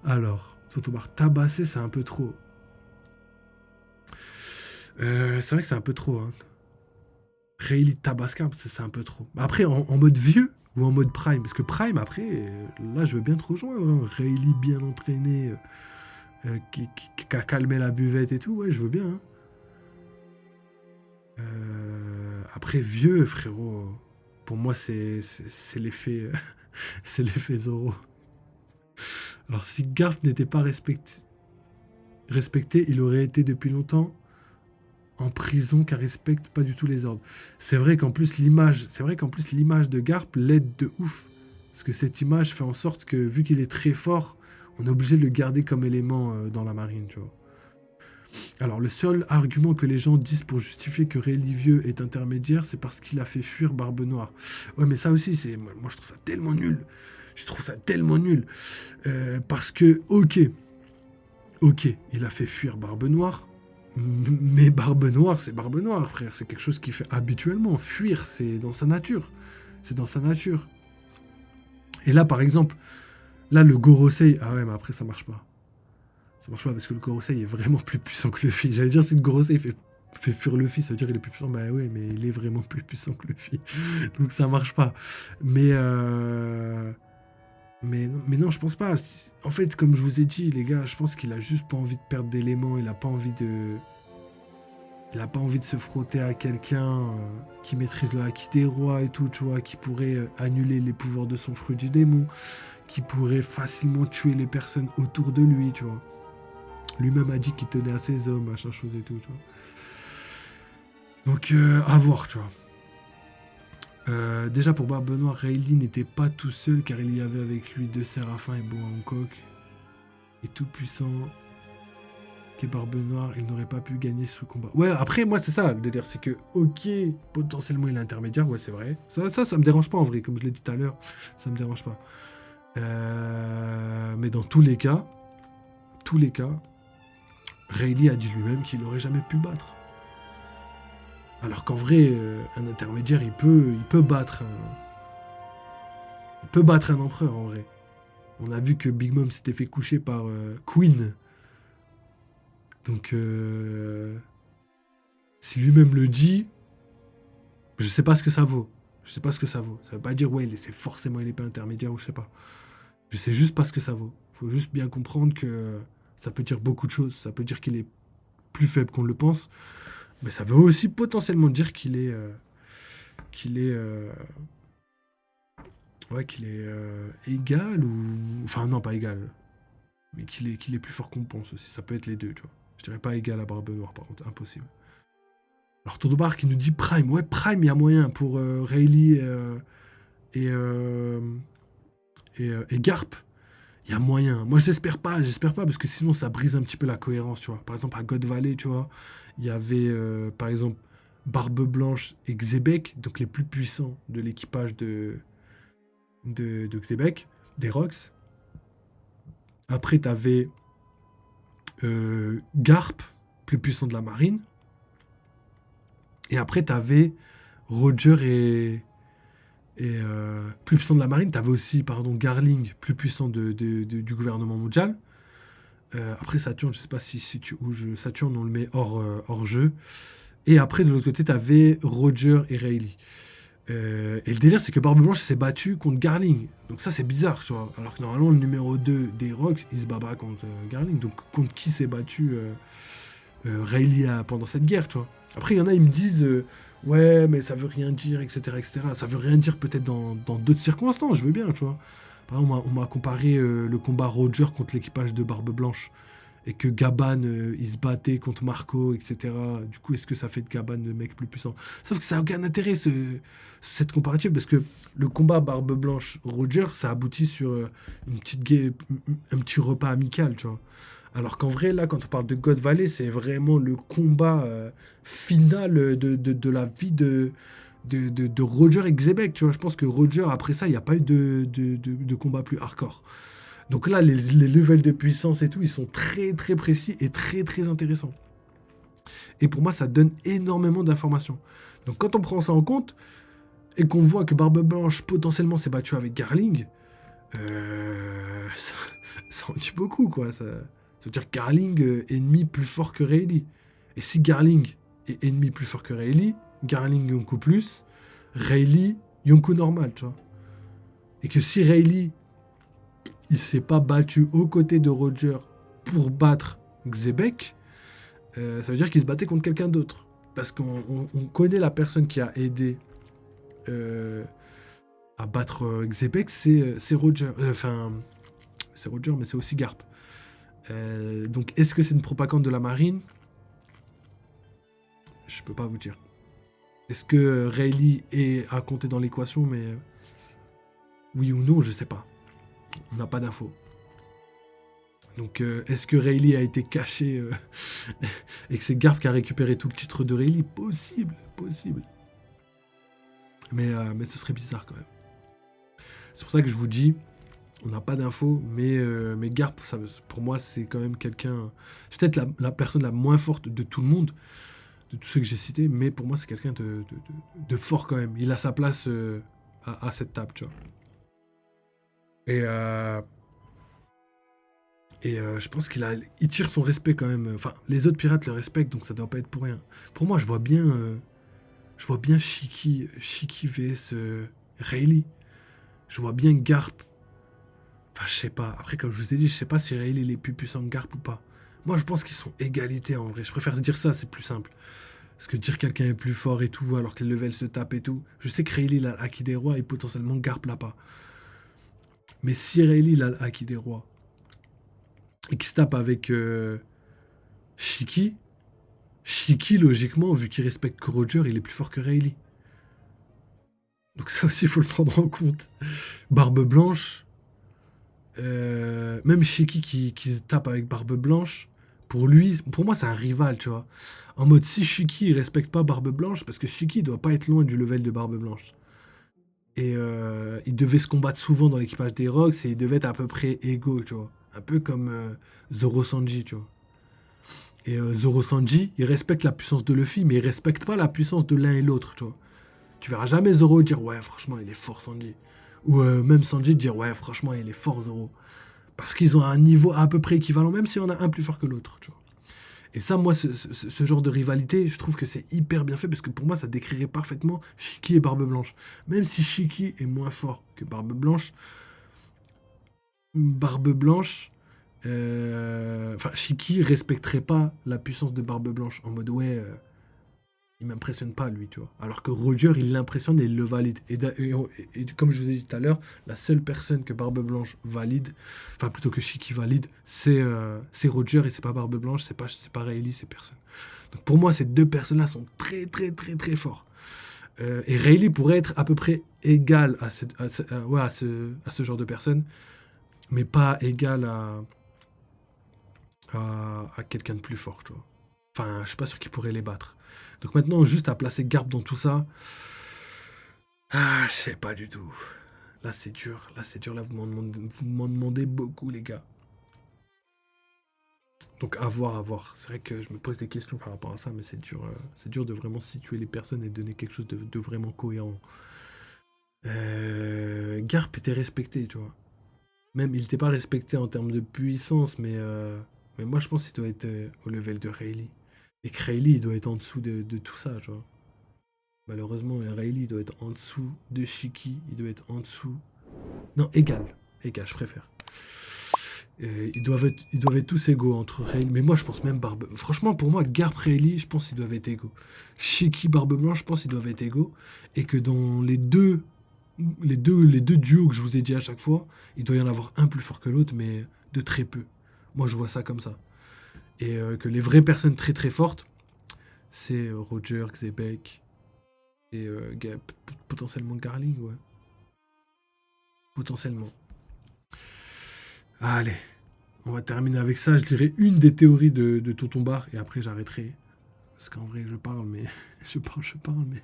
Alors, Sotomayor tabassé, c'est un peu trop. C'est vrai que c'est un peu trop. Hein. Rayleigh Tabasca, c'est un peu trop. Après, en mode vieux ou en mode prime. Parce que prime, après, là, je veux bien te rejoindre. Hein. Rayleigh bien entraîné, qui a calmé la buvette et tout. Ouais, je veux bien. Hein. Après, vieux, frérot. Pour moi, c'est l'effet. C'est l'effet Zoro. Alors, si Garth n'était pas respecté, il aurait été depuis longtemps en prison car respecte pas du tout les ordres. C'est vrai qu'en plus l'image de Garp l'aide de ouf. Parce que cette image fait en sorte que vu qu'il est très fort, on est obligé de le garder comme élément dans la marine, tu vois. Alors le seul argument que les gens disent pour justifier que Rélivieux est intermédiaire, c'est parce qu'il a fait fuir Barbe Noire. Ouais, mais ça aussi, moi je trouve ça tellement nul. Je trouve ça tellement nul. Parce que, ok, il a fait fuir Barbe Noire, mais Barbe Noire, c'est Barbe Noire, frère. C'est quelque chose qu'il fait habituellement. Fuir, c'est dans sa nature. C'est dans sa nature. Et là, par exemple, là, le Gorosei... Ah ouais, mais après, ça marche pas. Ça marche pas parce que le Gorosei est vraiment plus puissant que Luffy. J'allais dire, si le Gorosei fait fuir Luffy, ça veut dire qu'il est plus puissant. Bah ouais, mais il est vraiment plus puissant que Luffy. Donc ça marche pas. Mais... Mais non, je pense pas. En fait, comme je vous ai dit, les gars, je pense qu'il a juste pas envie de perdre d'éléments. Il a pas envie de... Il a pas envie de se frotter à quelqu'un qui maîtrise le haki des rois et tout, tu vois, qui pourrait annuler les pouvoirs de son fruit du démon, qui pourrait facilement tuer les personnes autour de lui, tu vois. Lui-même a dit qu'il tenait à ses hommes, machin chose et tout, tu vois. Donc, à voir, tu vois. Déjà pour Barbe Noire, Rayleigh n'était pas tout seul car il y avait avec lui deux Séraphins et Boa Hancock. Et tout puissant qu'est Barbe Noire, il n'aurait pas pu gagner ce combat. Ouais, après, moi, c'est ça, le délire, c'est que, ok, potentiellement il est intermédiaire, ouais, c'est vrai. Ça me dérange pas en vrai, comme je l'ai dit tout à l'heure, ça me dérange pas. Mais dans tous les cas, Rayleigh a dit lui-même qu'il n'aurait jamais pu battre. Alors qu'en vrai, un intermédiaire, il peut battre un empereur en vrai. On a vu que Big Mom s'était fait coucher par Queen. Donc, si lui-même le dit, je sais pas ce que ça vaut. Je sais pas ce que ça vaut. Ça veut pas dire, ouais, c'est forcément une épée intermédiaire ou je sais pas. Je sais juste pas ce que ça vaut. Faut juste bien comprendre que ça peut dire beaucoup de choses. Ça peut dire qu'il est plus faible qu'on le pense. Mais ça veut aussi potentiellement dire qu'il est, ouais, qu'il est égal ou, enfin non pas égal, mais qu'il est plus fort qu'on pense aussi. Ça peut être les deux, tu vois. Je dirais pas égal à Barbe Noire par contre, impossible. Alors Todobar qui nous dit Prime, ouais Prime, il y a moyen pour Rayleigh et, euh, et Garp. Il y a moyen. Moi j'espère pas parce que sinon ça brise un petit peu la cohérence, tu vois. Par exemple à God Valley, tu vois, il y avait par exemple Barbe Blanche et Xebec, donc les plus puissants de l'équipage de Xebec, des Rocks. Après, t'avais Garp, plus puissant de la marine. Et après, t'avais Roger plus puissant de la marine. T'avais aussi, pardon, Garling, plus puissant du gouvernement mondial. Après, Saturne, je sais pas si tu, Saturne, on le met hors jeu. Et après, de l'autre côté, t'avais Roger et Rayleigh. Et le délire, c'est que Barbe Blanche s'est battu contre Garling. Donc ça, c'est bizarre, tu vois. Alors que normalement, le numéro 2 des Rocks, il se bat pas contre Garling. Donc contre qui s'est battu Rayleigh pendant cette guerre, tu vois. Après, il y en a, ils me disent, ouais, mais ça veut rien dire, etc., etc. Ça veut rien dire peut-être dans d'autres circonstances, je veux bien, tu vois. Par exemple, on m'a comparé le combat Roger contre l'équipage de Barbe Blanche. Et que Gaban, il se battait contre Marco, etc. Du coup, est-ce que ça fait de Gaban le mec plus puissant? Sauf que ça n'a aucun intérêt, cette comparative, parce que le combat Barbe Blanche-Roger, ça aboutit sur un petit repas amical, tu vois. Alors qu'en vrai, là, quand on parle de God Valley, c'est vraiment le combat final de la vie de Roger et Xebec, tu vois. Je pense que Roger, après ça, il n'y a pas eu de combat plus hardcore. Donc là, les levels de puissance et tout, ils sont très très précis et très très intéressants. Et pour moi, ça donne énormément d'informations. Donc quand on prend ça en compte, et qu'on voit que Barbe Blanche potentiellement s'est battue avec Garling, euh, ça, Ça en dit beaucoup, quoi. Ça veut dire Garling, ennemi plus fort que Rayleigh. Et si Garling est ennemi plus fort que Rayleigh, Garling Yonkou plus, Rayleigh Yonkou normal, tu vois. Et que si Rayleigh, il s'est pas battu aux côtés de Roger pour battre Xebec, ça veut dire qu'il se battait contre quelqu'un d'autre. Parce qu'on connaît la personne qui a aidé euh, à battre Xebec, c'est Roger. Enfin, c'est Roger, mais c'est aussi Garp. Donc, est-ce que c'est une propagande de la marine? Je peux pas vous dire. Est-ce que Rayleigh est à compter dans l'équation? Mais oui ou non, je sais pas. On n'a pas d'infos. Donc, est-ce que Rayleigh a été caché et que c'est Garp qui a récupéré tout le titre de Rayleigh? Possible, possible. Mais ce serait bizarre quand même. C'est pour ça que je vous dis, on n'a pas d'infos, mais Garp, ça, pour moi, c'est quand même quelqu'un, c'est peut-être la personne la moins forte de tout le monde, de tous ceux que j'ai cités, mais pour moi, c'est quelqu'un de fort quand même. Il a sa place à cette table, tu vois. Et je pense il tire son respect quand même. Enfin, les autres pirates le respectent, donc ça doit pas être pour rien. Pour moi, je vois bien Shiki vs Rayleigh. Je vois bien Garp. Enfin, je sais pas. Après, comme je vous ai dit, je sais pas si Rayleigh est plus puissant que Garp ou pas. Moi, je pense qu'ils sont égalité en vrai. Je préfère dire ça, c'est plus simple. Parce que dire quelqu'un est plus fort et tout, alors que les levels se tapent et tout. Je sais que Rayleigh a l'acquis des rois et potentiellement Garp l'a pas. Mais si Rayleigh a l'acquis des rois et qu'il se tape avec Shiki, Shiki, logiquement, vu qu'il respecte que Roger, il est plus fort que Rayleigh. Donc ça aussi, il faut le prendre en compte. Barbe Blanche, même Shiki qui se tape avec Barbe Blanche, pour moi, c'est un rival, tu vois. En mode, si Shiki il respecte pas Barbe Blanche, parce que Shiki doit pas être loin du level de Barbe Blanche. Et il devait se combattre souvent dans l'équipage des Rocks et il devait être à peu près égaux, tu vois. Un peu comme Zoro Sanji, tu vois. Et Zoro Sanji, il respecte la puissance de Luffy, mais il respecte pas la puissance de l'un et l'autre, tu vois. Tu verras jamais Zoro dire ouais, franchement, il est fort Sanji. Ou même Sanji dire ouais, franchement, il est fort Zoro. Parce qu'ils ont un niveau à peu près équivalent, même s'il y en a un plus fort que l'autre, tu vois. Et ça, moi, ce genre de rivalité, je trouve que c'est hyper bien fait parce que pour moi, ça décrirait parfaitement Shiki et Barbe Blanche. Même si Shiki est moins fort que Barbe Blanche, enfin, Shiki respecterait pas la puissance de Barbe Blanche en mode ouais, il m'impressionne pas lui, tu vois. Alors que Roger, il l'impressionne et il le valide. Et comme je vous ai dit tout à l'heure, la seule personne que Barbe Blanche valide, enfin plutôt que Shiki valide, c'est Roger et c'est pas Barbe Blanche, c'est pas Rayleigh, c'est personne. Donc pour moi, ces deux personnes-là sont très très très très forts. Et Rayleigh pourrait être à peu près égal ouais, à ce genre de personne, mais pas égal à quelqu'un de plus fort, tu vois. Enfin, je suis pas sûr qu'il pourrait les battre. Donc maintenant, juste à placer Garp dans tout ça, je sais pas du tout. Là, c'est dur. Là, c'est dur. Là, vous m'en demandez beaucoup, les gars. Donc, à voir, à voir. C'est vrai que je me pose des questions par rapport à ça, mais c'est dur de vraiment situer les personnes et de donner quelque chose de vraiment cohérent. Garp était respecté, tu vois. Même, il n'était pas respecté en termes de puissance, mais moi, je pense qu'il doit être au level de Rayleigh. Et que Rayleigh, il doit être en dessous de tout ça, tu vois. Malheureusement, Rayleigh, il doit être en dessous de Shiki, il doit être en dessous. Non, égal. Égal, je préfère. Ils doivent être tous égaux entre Rayleigh. Mais moi, je pense même Barbe. Franchement, pour moi, Garp Rayleigh, je pense qu'ils doivent être égaux. Shiki, Barbe Blanche, je pense qu'ils doivent être égaux. Et que dans les deux duos que je vous ai dit à chaque fois, il doit y en avoir un plus fort que l'autre, mais de très peu. Moi, je vois ça comme ça. Et que les vraies personnes très très fortes, c'est Roger, Xebec et potentiellement Garling, ouais. Potentiellement. Allez, on va terminer avec ça. Je dirais une des théories de Tonton Bar et après j'arrêterai. Parce qu'en vrai, je parle, mais. je parle, mais.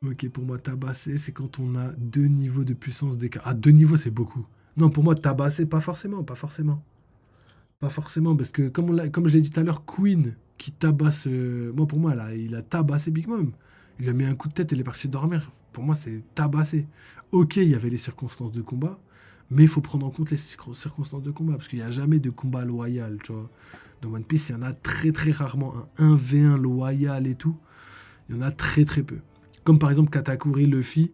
Ok, pour moi, tabasser, c'est quand on a deux niveaux de puissance d'écart. Ah, deux niveaux, c'est beaucoup. Non, pour moi, tabasser, pas forcément, pas forcément. Pas forcément, parce que comme je l'ai dit tout à l'heure, Queen qui tabasse. Moi, pour moi, là, il a tabassé Big Mom. Il a mis un coup de tête et il est parti dormir. Pour moi, c'est tabassé. Ok, il y avait les circonstances de combat, Mais il faut prendre en compte les circonstances de combat, parce qu'il n'y a jamais de combat loyal, tu vois. Dans One Piece, il y en a très très rarement un 1v1 loyal et tout. Il y en a très très peu. Comme par exemple Katakuri Luffy.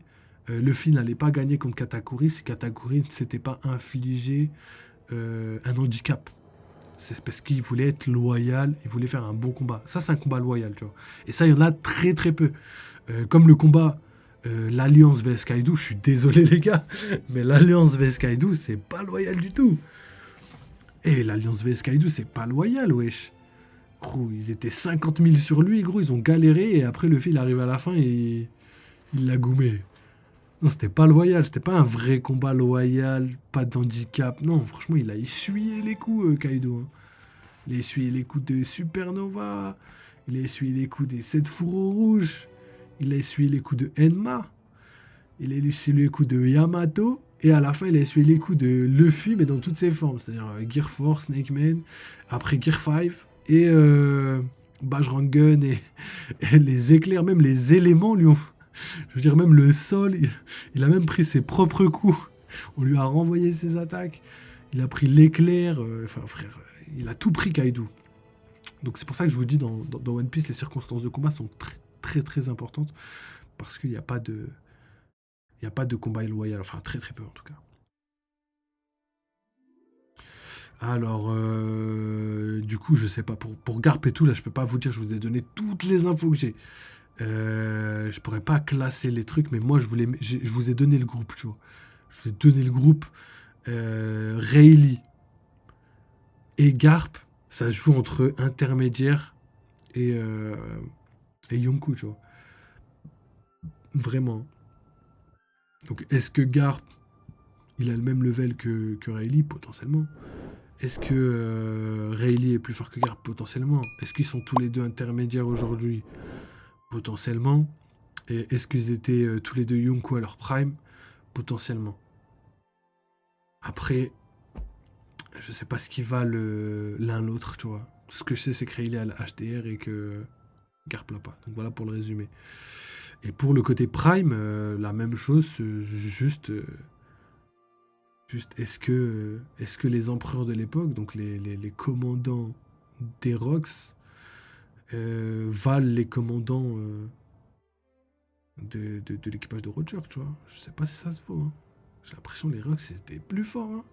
Luffy n'allait pas gagner contre Katakuri si Katakuri ne s'était pas infligé un handicap. C'est parce qu'il voulait être loyal, il voulait faire un bon combat. Ça, c'est un combat loyal, tu vois. Et ça, il y en a très très peu. Comme le combat l'Alliance vs Kaido, je suis désolé les gars, mais l'Alliance vs Kaido, c'est pas loyal du tout. Et l'Alliance vs Kaido, c'est pas loyal, wesh. Gros, ils étaient 50 000 sur lui, gros, ils ont galéré, et après le fait, il arrive à la fin et il l'a goumé. Non, c'était pas loyal, c'était pas un vrai combat loyal, pas d'handicap. Non, franchement, il a essuyé les coups, Kaido, hein. Il a essuyé les coups de Supernova, il a essuyé les coups des 7 fourreaux rouges, il a essuyé les coups de Enma, il a essuyé les coups de Yamato, et à la fin, il a essuyé les coups de Luffy, mais dans toutes ses formes, c'est-à-dire Gear 4, Snake Man, après Gear 5, et Bajrangun, et les éclairs, même les éléments lui ont... Je veux dire, même le sol, il a même pris ses propres coups. On lui a renvoyé ses attaques. Il a pris l'éclair. Enfin, frère, il a tout pris, Kaido. Donc c'est pour ça que je vous dis, dans One Piece, les circonstances de combat sont très très très importantes. Parce qu'il n'y a pas de... Il n'y a pas de combat loyal. Enfin, très très peu en tout cas. Alors, du coup, je sais pas. Pour Garp et tout, là, je peux pas vous dire. Je vous ai donné toutes les infos que j'ai. Je pourrais pas classer les trucs, mais moi, je vous ai donné le groupe, tu vois. Je vous ai donné le groupe. Rayleigh et Garp, ça se joue entre intermédiaire et Yonkou, tu vois. Vraiment. Donc, est-ce que Garp, il a le même level que Rayleigh? Potentiellement. Est-ce que Rayleigh est plus fort que Garp? Potentiellement. Est-ce qu'ils sont tous les deux intermédiaires aujourd'hui? Potentiellement. Et est-ce qu'ils étaient tous les deux Yonkou à leur prime? Potentiellement. Après, je sais pas ce qui va l'un l'autre, tu vois. Tout ce que je sais, c'est que Rayleigh a le HDR et que Garp l'a pas. Donc voilà pour le résumé. Et pour le côté Prime, la même chose, juste est-ce que les empereurs de l'époque, donc les commandants des Rocks, valent les commandants de l'équipage de Roger, tu vois. Je sais pas si ça se vaut, hein. J'ai l'impression que les Rocks c'était plus fort, hein.